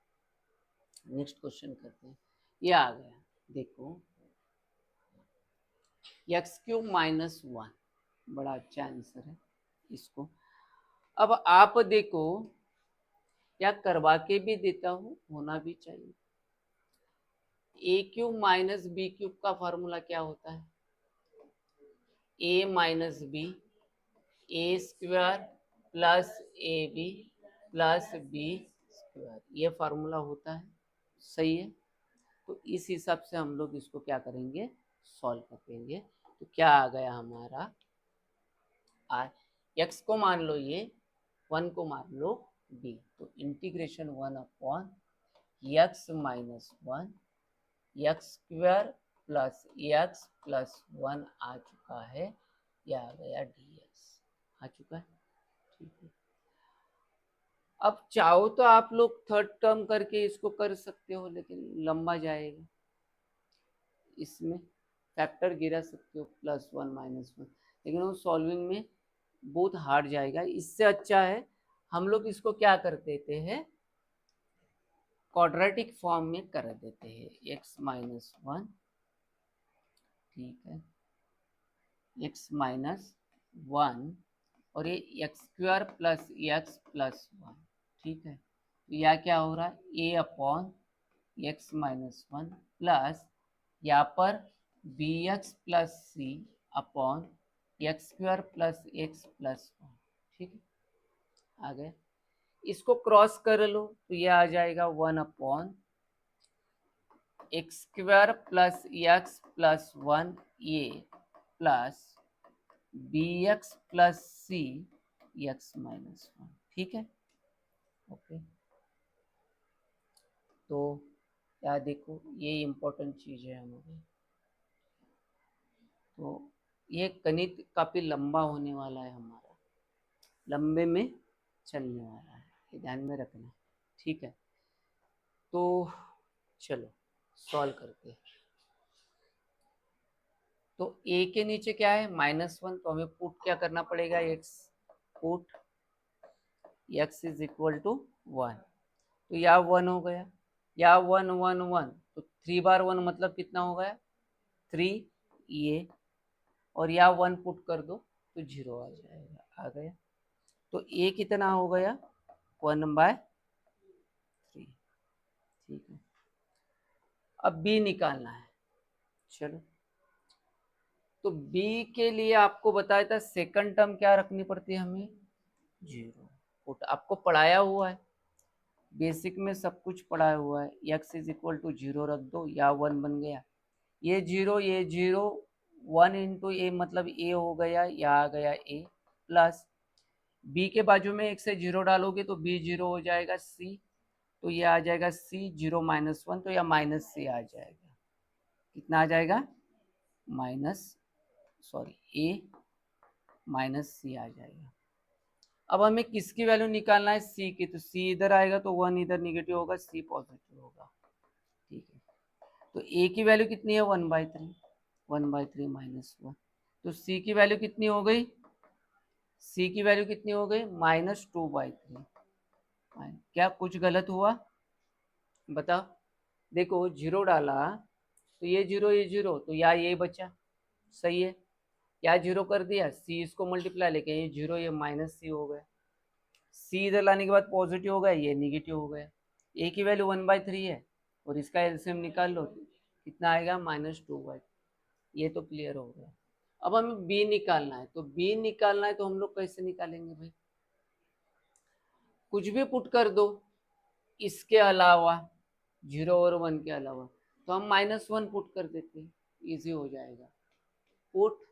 नेक्स्ट क्वेश्चन करते हैं। ये आ गया, देखो x³ - 1, बड़ा अच्छा आंसर है इसको। अब आप देखो, या करवा के भी देता हूँ, होना भी चाहिए, a³ - b³ का फॉर्मूला क्या होता है, a - b a² + ab + b², ये फार्मूला होता है, सही है। तो इस हिसाब से हम लोग इसको क्या करेंगे, सॉल्व करेंगे। तो क्या आ गया हमारा, x को मान लो ये, 1 को मान लो b, तो इंटीग्रेशन 1/x - 1 x² + x + 1 आ चुका है, यह आ गया dx, आ चुका है। ठीक है, अब चाहो तो आप लोग थर्ड टर्म करके इसको कर सकते हो, लेकिन लंबा जाएगा, इसमें फैक्टर गिरा सकते हो +1 -1, लेकिन वो सॉल्विंग में बहुत हार्ड जाएगा। इससे अच्छा है हम लोग इसको क्या कर देते हैं, क्वाड्रेटिक फॉर्म में कर देते हैं, x-1, ठीक है, x-1 और ये x² प्लस x+1, ठीक है। तो यह क्या हो रहा है, a/x-1 प्लस यहाँ पर bx plus c upon x² plus x+1, ठीक है, आ गया। इसको क्रॉस कर लो तो ये आ जाएगा 1/x² plus x+1 a plus bx plus c x-1, ठीक है, ओके। तो क्या देखो, ये इम्पोर्टेंट चीज़ है हमारी। तो ये गणित काफ़ी लंबा होने वाला है हमारा, लंबे में चलने वाला है, ये ध्यान में रखना, ठीक है। तो चलो सॉल्व करते हैं। तो a के नीचे क्या है, -1, तो हमें पुट क्या करना पड़ेगा, put x is equal to 1, तो यहाँ 1 हो गया, यहाँ 1 1 1, तो 3 बार 1 मतलब कितना हो गया, 3 ये, और यहाँ 1 पुट कर दो तो 0 आ जाएगा, आ गया। तो a कितना हो गया, 1/3, ठीक है। अब b निकालना है, चलो। तो b के लिए आपको बताया था सेकंड टर्म क्या रखनी पड़ती है हमें, 0 पुट, आपको पढ़ाया हुआ है, बेसिक में सब कुछ पढ़ाया हुआ है। x इज इक्वल टू 0 रख दो, या 1 बन गया, ये 0 1 इंटू ए मतलब a हो गया, या आ गया a प्लस b के बाजू में 1 से 0 डालोगे तो b 0 हो जाएगा, c तो ये आ जाएगा c 0 -1, तो या माइनस c आ जाएगा, कितना आ जाएगा, a माइनस c आ जाएगा। अब हमें किसकी वैल्यू निकालना है, c की, तो c इधर आएगा तो 1 इधर निगेटिव होगा, c पॉजिटिव होगा, ठीक है। तो a की वैल्यू कितनी है, 1/3, 1/3 -1, तो c की वैल्यू कितनी हो गई, c की वैल्यू कितनी हो गई, -2/3। क्या कुछ गलत हुआ, बताओ, देखो 0 डाला तो ये 0 तो यहाँ ये बचा, सही है, क्या 0 कर दिया, c इसको मल्टीप्लाई, लेके ये 0 ये -c हो गया, c इधर लाने के बाद पॉजिटिव हो गया, ये निगेटिव हो गया, a की वैल्यू 1/3 है और इसका एलसीएम निकाल लो, कितना आएगा, -2/3, ये तो क्लियर हो गया। अब हमें b निकालना है, तो b निकालना है तो हम लोग कैसे निकालेंगे भाई, कुछ भी पुट कर दो इसके अलावा, 0 और 1 के अलावा, तो हम -1 पुट कर देते हैं, इजी हो जाएगा, put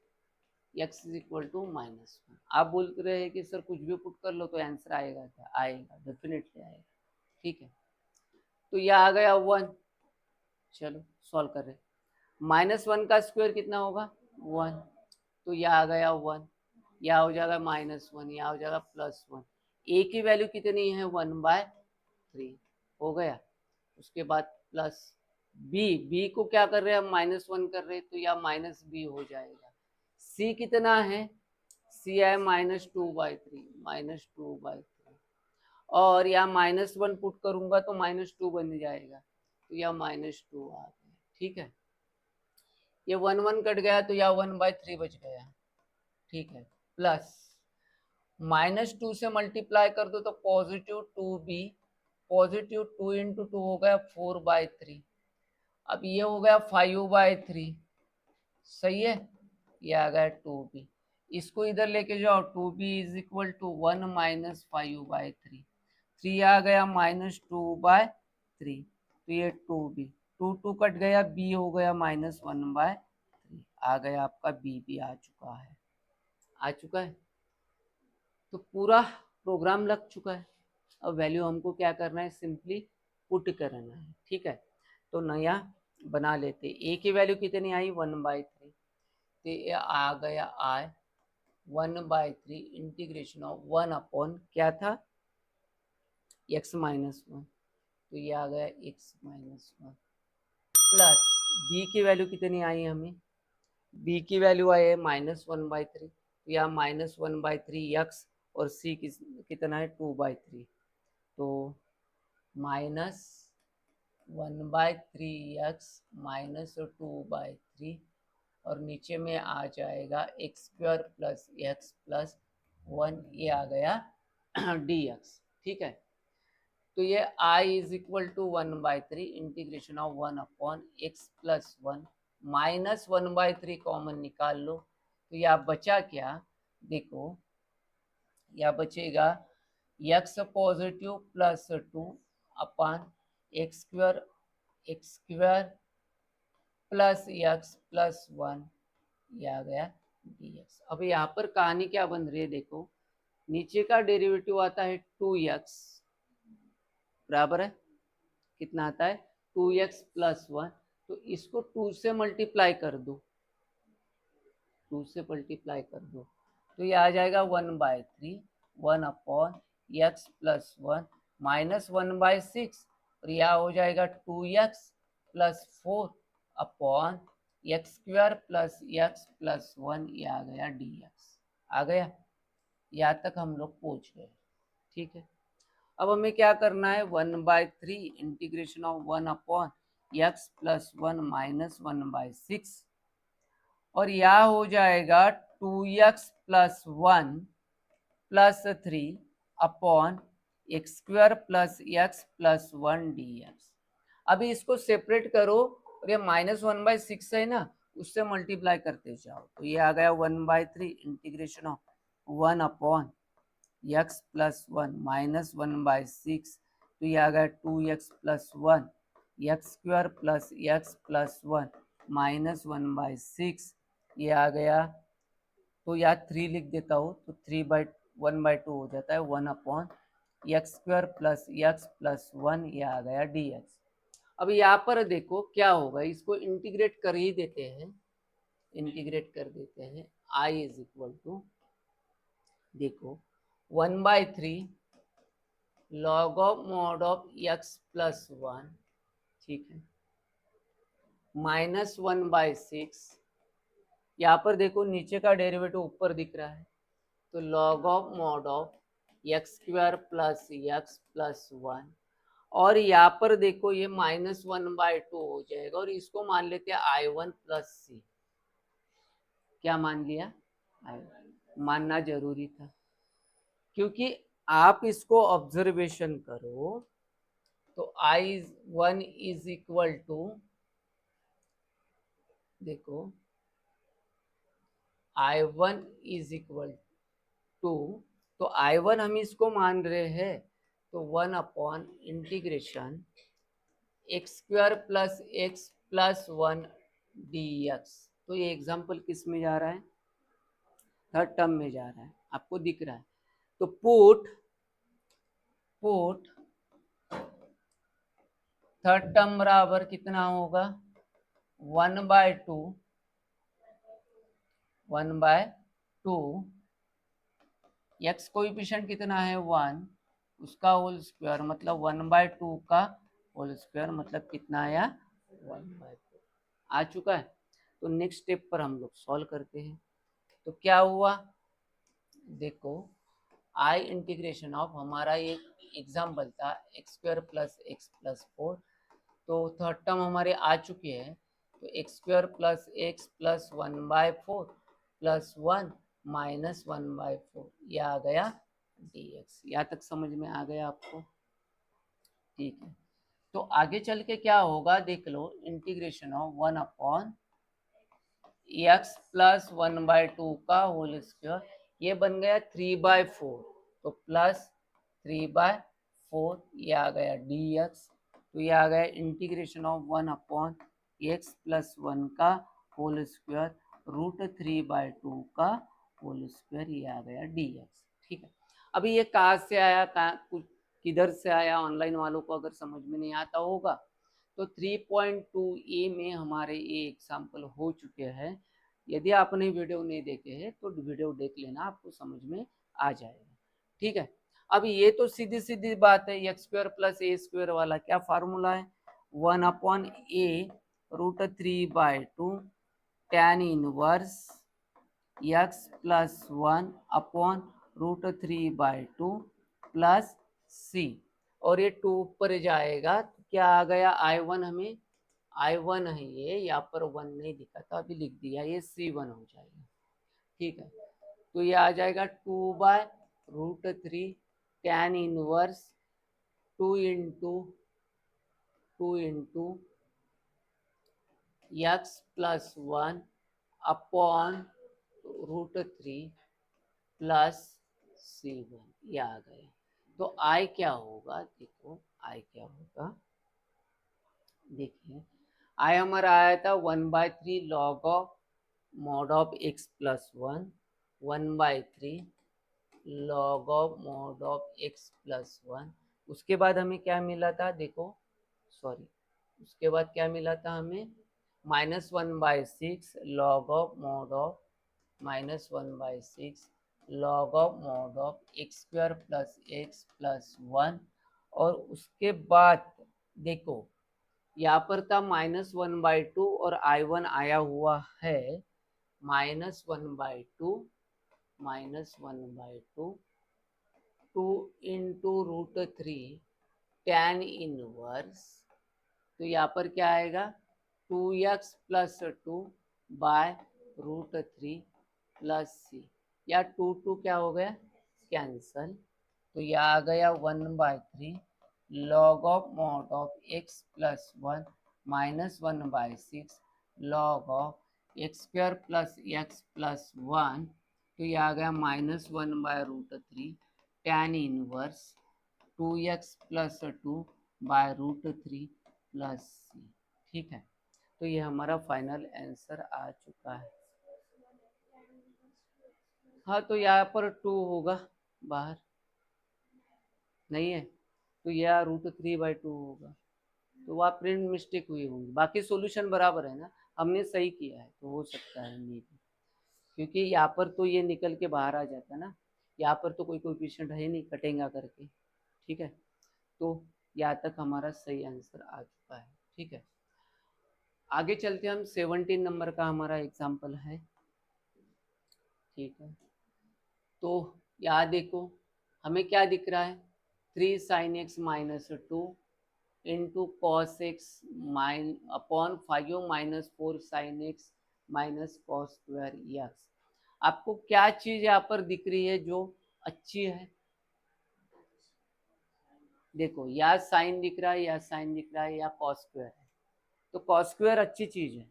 x is equal to -1। आप बोल रहे हैं कि सर कुछ भी पुट कर लो तो आंसर आएगा, क्या आएगा, डेफिनेटली आएगा, ठीक है। तो यह आ गया 1, चलो सॉल्व कर रहे, -1 का स्क्वायर कितना होगा, 1, तो यह आ गया 1, यह हो जाएगा -1, यह हो जाएगा +1, a की वैल्यू कितनी है, 1/3 हो गया। उसके बाद प्लस b को क्या कर रहे हैं हम, -1 कर रहे हैं, तो यह -b हो जाएगा। c कितना है, c है -2/3, और यहाँ -1 पुट करूंगा तो -2 बन जाएगा, तो यह -2 आ गया, ठीक है। ये 1 1 कट गया तो यह 1/3 बच गया, ठीक है, प्लस -2 से मल्टीप्लाई कर दो तो +2b, +2 इंटू 2 हो गया 4/3, अब ये हो गया 5/3, सही है, ये आ गया 2b, इसको इधर लेके जाओ, 2b इज इक्वल टू 1 - 5/3, 3 आ गया -2/3, तो ये 2b, 2 कट गया, b हो गया -1/3, आ गया आपका b भी आ चुका है, आ चुका है। तो पूरा प्रोग्राम लग चुका है, अब वैल्यू हमको क्या करना है, सिंपली पुट करना है, ठीक है। तो नया बना लेते, a की वैल्यू कितनी आई, 1/3, तो ये आ गया आई 1/3 इंटीग्रेशन ऑफ 1 अपॉन क्या था, x माइनस वन, तो ये आ गया x minus one plus b की वैल्यू कितनी आई हमें, b की वैल्यू आई है -1/3, तो यहाँ -1/3 x और c कितना है 2/3, तो -1/3 x -2/3 और नीचे में आ जाएगा x² प्लस x प्लस 1, ये आ गया dx। ठीक है, तो ये I is equal to 1/3 integration of 1/x plus 1 -1/3 common निकाल लो, तो यह बचा क्या, देखो यह बचेगा x पॉजिटिव प्लस 2 अपान x² प्लस x प्लस 1, ये आ गया dx। अब यहाँ पर कहानी क्या बन रही है, देखो नीचे का डेरिवेटिव आता है 2x बराबर है, कितना आता है 2x प्लस 1, तो इसको 2 से मल्टीप्लाई कर दो, 2 से मल्टीप्लाई कर दो, तो ये आ जाएगा 1/3 1 अपॉन x प्लस 1 -1/6, और यह हो जाएगा 2x plus 4 upon x² plus x plus 1, ये आ गया dx। आ गया, यहाँ तक हम लोग पहुँच गए। ठीक है, अब हमें क्या करना है, 1/3 integration of 1 upon x plus 1 -1/6, और यह हो जाएगा 2x plus 1 plus 3 upon x² plus x plus 1 dx। अभी इसको सेपरेट करो, और ये -1/6 है ना, उससे मल्टीप्लाई करते जाओ, तो ये आ गया 1/3 integration of 1 upon x plus 1 -1/6, तो ये आ गया 2x plus 1 x² plus x plus 1 -1/6, ये आ गया, तो यहाँ 3 लिख देता हूँ, तो 1/2 हो जाता है 1 upon x² plus x plus 1, ये आ गया dx। अब यहाँ पर देखो क्या होगा, इसको इंटीग्रेट कर ही देते हैं, इंटीग्रेट कर देते हैं, I इज इक्वल टू, देखो 1/3 log of mod of x plus 1, ठीक है, -1/6, यहाँ पर देखो नीचे का डेरिवेटिव ऊपर दिख रहा है, तो log of mod of x² plus x plus 1, और यहाँ पर देखो ये -1/2 हो जाएगा, और इसको मान लेते हैं I1 प्लस c। क्या मान लिया, I1 मानना जरूरी था, क्योंकि आप इसको ऑब्जर्वेशन करो, तो I1 इज इक्वल टू, देखो I1 इज इक्वल टू, तो I1 हम इसको मान रहे हैं, तो 1 upon integration x² plus x plus 1 dx। तो ये एग्जाम्पल किस में जा रहा है, थर्ड टर्म में जा रहा है, आपको दिख रहा है, तो पुट थर्ड टर्म बराबर कितना होगा, 1/2 x कोएफिशिएंट कितना है 1, उसका होल स्क्वायर मतलब 1/2 का होल स्क्वायर, मतलब कितना आया 1/2 आ चुका है। तो नेक्स्ट स्टेप पर हम लोग सॉल्व करते हैं, तो क्या हुआ, देखो I इंटीग्रेशन ऑफ, हमारा एक एग्जाम्पल था x² प्लस x प्लस 4, तो थर्ड टर्म हमारे आ चुके हैं, तो x² plus x plus 1/4 plus 1 minus 1/4, ये आ गया dx। यहाँ तक समझ में आ गया आपको, ठीक है। तो आगे चल के क्या होगा देख लो, integration of 1 upon x plus 1/2 का होल स्क्वायर, ये बन गया 3/4, तो प्लस 3/4, ये आ गया dx। तो ये आ गया integration of 1 upon x plus 1 का होल स्क्वायर √3/2 का होल स्क्वायर, ये आ गया dx। ठीक है, अभी ये कहाँ से आया, कुछ किधर से आया, ऑनलाइन वालों को अगर समझ में नहीं आता होगा तो 3.2a में हमारे ये एग्जाम्पल हो चुके हैं। यदि आपने वीडियो नहीं देखे हैं तो वीडियो देख लेना, आपको समझ में आ जाएगा। ठीक है, अब ये तो सीधी सीधी बात है, एक्स स्क्वायर प्लस ए स्क्वायर वाला क्या फार्मूला है, 1/a√3/2 tan inverse x plus 1/√3/2 plus c, और ये 2 ऊपर जाएगा तो क्या आ गया I1, हमें I1 है ये, यहाँ पर 1 नहीं दिखा था अभी लिख दिया, ये C1 हो जाएगा। ठीक है, तो ये आ जाएगा 2/√3 tan inverse 2 into x plus 1/√3 plus C1, ये आ गया। तो I क्या होगा, देखो I क्या होगा, देखिए I हमारा आया था 1/3 log of mod of x plus 1, 1/3 log of mod of x plus 1। उसके बाद हमें क्या मिला था, देखो सॉरी, उसके बाद क्या मिला था हमें, -1/6 log of mod of -1/6 log of mod of x square plus x plus 1। और उसके बाद देखो यहाँ पर था -1/2 और I1 आया हुआ है -1/2 2 √3 tan इनवर्स, तो यहाँ पर क्या आएगा 2x प्लस 2/√3 प्लस c, या 2 क्या हो गया कैंसल, तो यह आ गया 1/3 log of mod of x plus 1 -1/6 log of x square plus x plus 1, तो यह आ गया -1/√3 tan inverse 2x plus 2/√3 plus c। ठीक है, तो ये हमारा फाइनल आंसर आ चुका है। हाँ, तो यहाँ पर 2 होगा, बाहर नहीं है, तो यह √3/2 होगा, तो वहाँ प्रिंट मिस्टेक हुई होगी, बाकी सॉल्यूशन बराबर है ना, हमने सही किया है, तो हो सकता है नहीं भी, क्योंकि यहाँ पर तो ये निकल के बाहर आ जाता है ना, यहाँ पर तो कोई कोएफिशिएंट है नहीं कटेगा करके। ठीक है, तो यहाँ तक हमारा सही आंसर आ चुका है। ठीक है, आगे चलते हम 17 नंबर का हमारा एग्जाम्पल है। ठीक है, तो यहाँ देखो हमें क्या दिख रहा है, 3 sin x minus 2 into cos x upon 5 minus 4 sin x minus cos square x. आपको क्या चीज यहाँ पर दिख रही है जो अच्छी है, देखो या साइन दिख रहा है, या साइन दिख रहा है, या कॉस स्क्वायर है, तो कॉस स्क्वायर अच्छी चीज है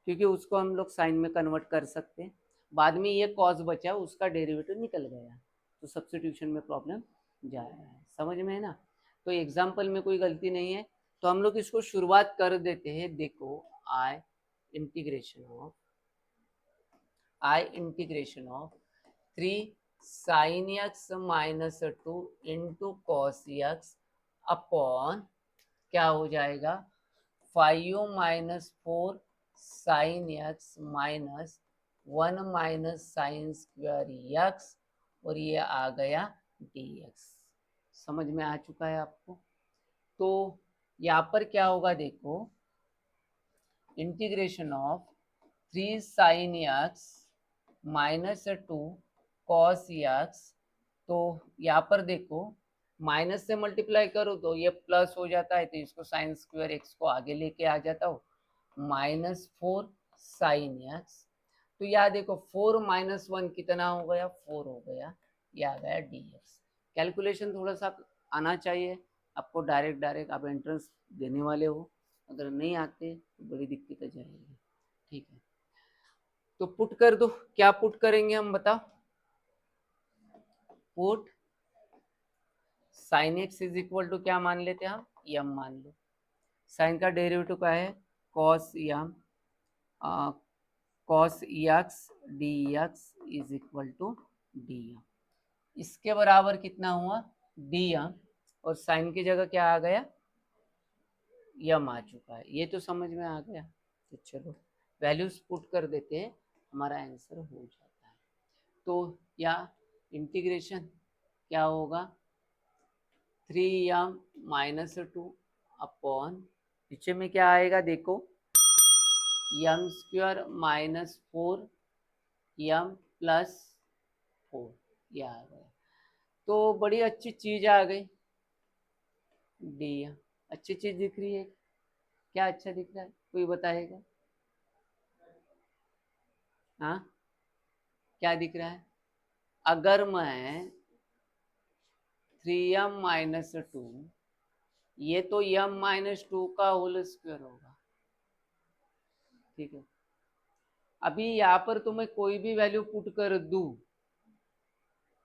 क्योंकि उसको हम लोग साइन में कन्वर्ट कर सकते हैं। बाद में ये कॉस बचा, उसका डेरिवेटिव निकल गया, तो सब्स्टिट्यूशन में प्रॉब्लम जा रहा है, समझ में है ना। तो एग्जाम्पल में कोई गलती नहीं है, तो हम लोग इसको शुरुआत कर देते हैं। देखो I integration of 3 sin x minus 2 into cos x upon क्या हो जाएगा 5 minus 4 sin x minus 1 minus sine square x, और ये आ गया dx। समझ में आ चुका है आपको। तो यहाँ पर क्या होगा, देखो integration of 3 sin x minus 2 cos x, तो यहाँ पर देखो माइनस से मल्टीप्लाई करो तो ये प्लस हो जाता है, तो इसको साइन स्क्वायर एक्स को आगे लेके आ जाता हो, -4 sin x, तो यहाँ देखो 4 माइनस 1 कितना हो गया, 4 हो गया, ये आ गया dx। कैलकुलेशन थोड़ा सा आना चाहिए आपको, डायरेक्ट आप एंट्रेंस देने वाले हो, अगर नहीं आते तो बड़ी दिक्कत आ जाएगी। ठीक है, तो पुट कर दो, क्या पुट करेंगे हम बताओ, put sine x is equal to क्या मान लेते हैं हम, यम मान लो, साइन का डेरिवेटिव क्या है cos m, cos x d x is equal to d m, इसके बराबर कितना हुआ डी एम, और साइन की जगह क्या आ गया यम आ चुका है, ये तो समझ में आ गया। तो चलो वैल्यूज पुट कर देते हैं, हमारा आंसर हो जाता है। तो या इंटीग्रेशन क्या होगा 3m-2 अपॉन पीछे में क्या आएगा देखो, m² माइनस 4m प्लस 4, ये आ गया। तो बड़ी अच्छी चीज आ गई डी। अच्छी चीज दिख रही है, क्या अच्छा दिख रहा है, कोई बताएगा? हाँ, क्या दिख रहा है? अगर मैं 3m-2, ये तो m-2 का होल स्क्वायर होगा, ठीक है। अभी यहाँ पर तो मैं कोई भी वैल्यू पुट कर दूं,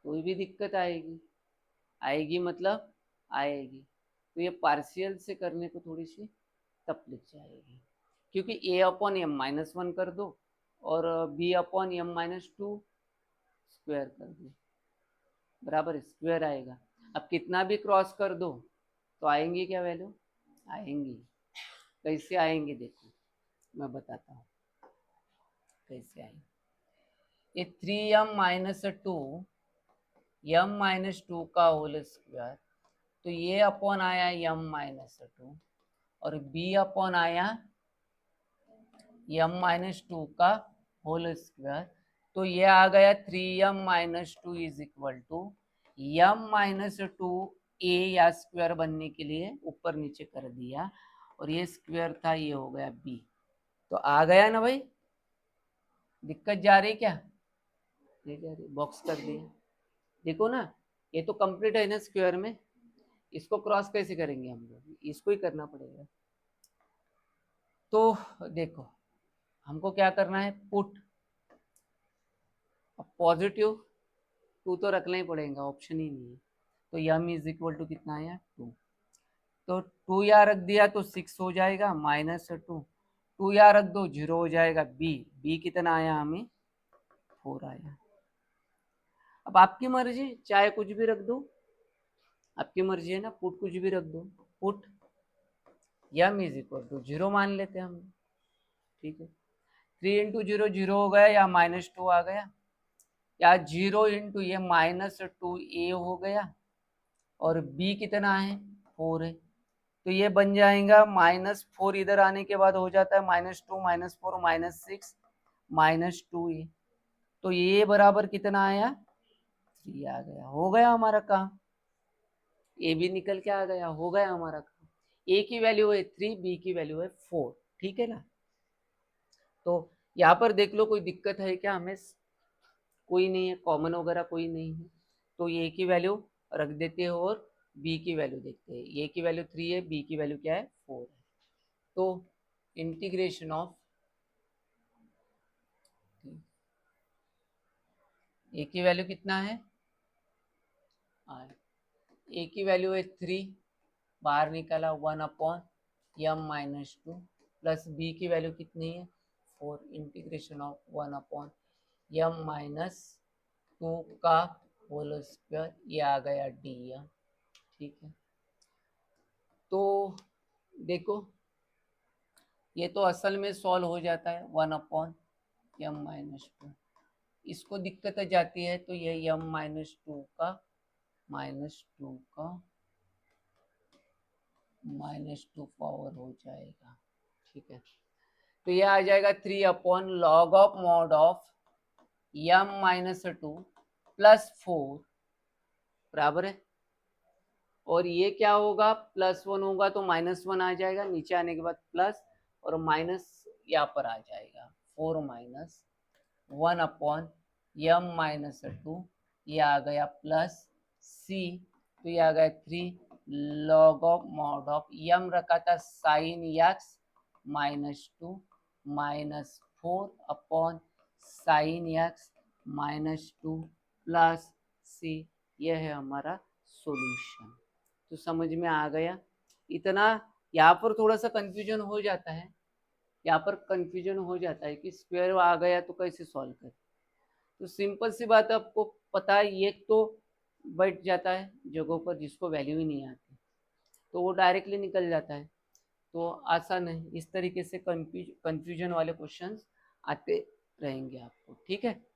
कोई भी दिक्कत आएगी? आएगी मतलब आएगी। तो ये पार्शियल से करने को थोड़ी सी तकलीफ जाएगी, क्योंकि a/m-1 कर दो और b/m-2 स्क्वायर कर दो, बराबर स्क्वायर आएगा। अब कितना भी क्रॉस कर दो तो आएंगी क्या वैल्यू? आएंगी। कैसे आएंगे देखो, मैं बताता हूँ कैसे आएंगे। ये 3m-2 m-2 का होल स्क्वायर, तो ये अपॉन आया m-2 और b अपॉन आया m-2 का होल स्क्वायर, तो ये आ गया 3m-2 is equal to m-2 a या स्क्वायर बनने के लिए ऊपर नीचे कर दिया और ये स्क्वायर था, ये हो गया b। तो आ गया ना भाई, दिक्कत जा रही क्या? नहीं जा रही, बॉक्स कर दिया। देखो ना, ये तो कंप्लीट है ना स्क्वायर में, इसको क्रॉस कैसे करेंगे हम लोग? इसको ही करना पड़ेगा। तो देखो हमको क्या करना है, पुट पॉजिटिव 2 तो रखना ही पड़ेगा, ऑप्शन ही नहीं है। तो m इज इक्वल टू कितना आया 2, तो 2 यहाँ रख दिया तो 6 हो जाएगा, -2, 2 यहाँ रख दो 0 हो जाएगा। b कितना आया हमें 4 आया। अब आपकी मर्जी, चाहे कुछ भी रख दो, आपकी मर्जी है ना, पुट कुछ भी रख दो। Put m is equal to 0 मान लेते हैं हम, ठीक है। 3 इंटू 0 0 हो गया या -2 आ गया, या 0 इंटू ये -2a हो गया और b कितना है 4 है, तो ये बन जाएगा -4, इधर आने के बाद हो जाता है -2 -4 -6 -2a, तो ये बराबर कितना आया 3 आ गया। हो गया हमारा काम, ए भी निकल के आ गया, हो गया हमारा काम। ए की वैल्यू है 3, बी की वैल्यू है 4, ठीक है ना। तो यहाँ पर देख लो कोई दिक्कत है क्या? हमें कोई नहीं है, कॉमन वगैरह कोई नहीं है, तो ए की वैल्यू रख देते हो और बी की वैल्यू देखते हैं। ए की वैल्यू 3 है, बी की वैल्यू क्या है 4 है। तो इंटीग्रेशन ऑफ ए की वैल्यू कितना है, ए की वैल्यू है 3, बाहर निकाला 1/m-2 प्लस बी की वैल्यू कितनी है 4, इंटीग्रेशन ऑफ 1/m-2 का होल स्क्वायर, ये आ गया डी, ठीक है। तो देखो ये तो असल में सॉल्व हो जाता है 1/m-2, इसको दिक्कत जाती है तो ये m-2 का -2 पावर हो जाएगा, ठीक है। तो ये आ जाएगा 3/log of mod of m-2 plus 4 बराबर है, और ये क्या होगा +1 होगा तो -1 आ जाएगा, नीचे आने के बाद प्लस और माइनस यहाँ पर आ जाएगा 4 माइनस 1/m-2, ये आ गया प्लस c, तो ये आ गया 3 log of mod of m रखा था sin x -2 -4 sin x -2 plus c, यह है हमारा सॉल्यूशन। तो समझ में आ गया इतना? यहाँ पर थोड़ा सा कंफ्यूजन हो जाता है, यहाँ पर कंफ्यूजन हो जाता है कि स्क्वायर आ गया तो कैसे सॉल्व करें। तो सिंपल सी बात है, आपको पता है ये तो बैठ जाता है जगहों पर जिसको वैल्यू ही नहीं आती, तो वो डायरेक्टली निकल जाता है, तो आसान है। इस तरीके से कंफ्यूजन वाले क्वेश्चंस आते रहेंगे आपको, ठीक है।